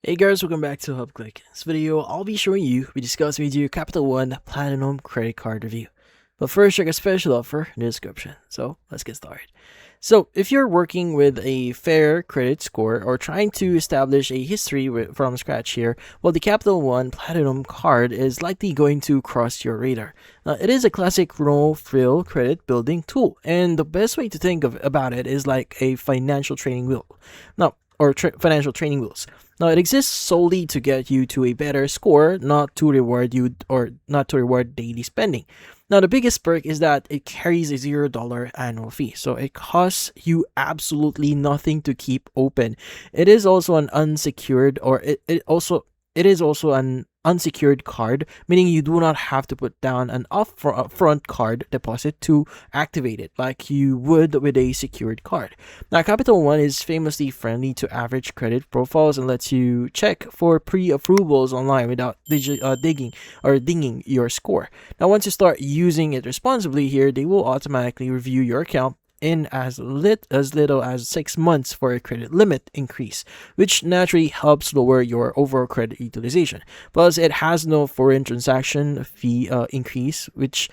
Hey guys, welcome back to HubClick. In this video, I'll be showing you, we discuss with you Capital One Platinum Credit Card Review. But first, check a special offer in the description. So, let's get started. So, if you're working with a fair credit score or trying to establish a history from scratch here, well, the Capital One Platinum card is likely going to cross your radar. Now, it is a classic no-frill credit building tool, and the best way to think about it is like a financial training wheel. Now, financial training wheels. Now, it exists solely to get you to a better score, not to reward you or not to reward daily spending. Now, the biggest perk is that it carries a $0 annual fee, so it costs you absolutely nothing to keep open. It is also an unsecured, or it is also an unsecured card, meaning you do not have to put down an upfront card deposit to activate it like you would with a secured card. Now, Capital One is famously friendly to average credit profiles and lets you check for pre-approvals online without dinging your score. Now, once you start using it responsibly here, they will automatically review your account in as little as 6 months for a credit limit increase, which naturally helps lower your overall credit utilization. Plus, it has no foreign transaction fee increase, which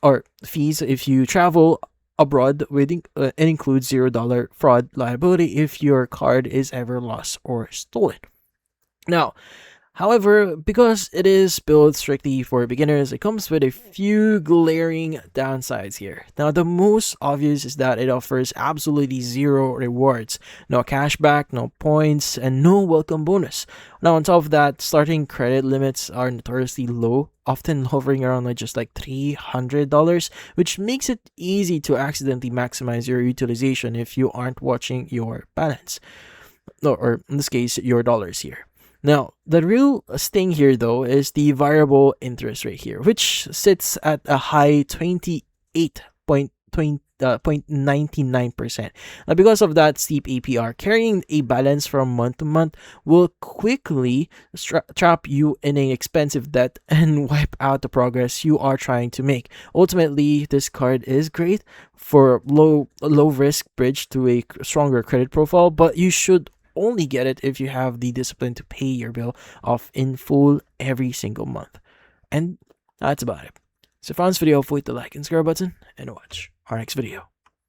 or fees if you travel abroad. It includes $0 fraud liability if your card is ever lost or stolen. Now, however, because it is built strictly for beginners, it comes with a few glaring downsides here. Now, the most obvious is that it offers absolutely zero rewards, no cashback, no points, and no welcome bonus. Now, on top of that, starting credit limits are notoriously low, often hovering around like just like $300, which makes it easy to accidentally maximize your utilization if you aren't watching your balance, or in this case, your dollars here. Now, the real sting here, though, is the variable interest rate here, which sits at a high 28.99%. Now, because of that steep APR, carrying a balance from month to month will quickly trap you in an expensive debt and wipe out the progress you are trying to make. Ultimately, this card is great for low risk bridge to a stronger credit profile, but you should only get it if you have the discipline to pay your bill off in full every single month. And that's about it. So if you found this video, hit the like and subscribe button and watch our next video.